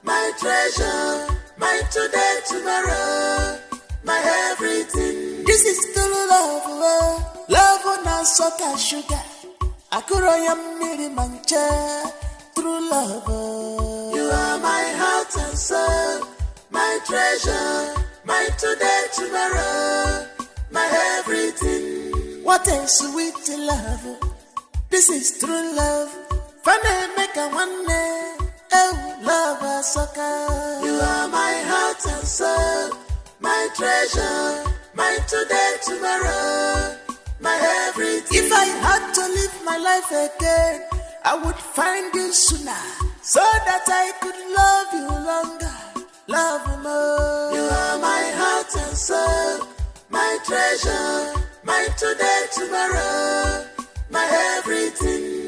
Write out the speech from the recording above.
my treasure, my today, tomorrow, my everything. This is true love, love on a soca sugar. Akuroyam niri mancha, true love. You are my heart and soul, my treasure, my today, tomorrow, my everything. What a sweet love. This is true love. Funny make a one day. Oh, love a sucker. You are my heart and soul, my treasure, my today, tomorrow, my everything. If I had to live my life again, I would find you sooner, so that I could love you longer, love you more. You are my heart and soul, my treasure, my today, tomorrow, my everything.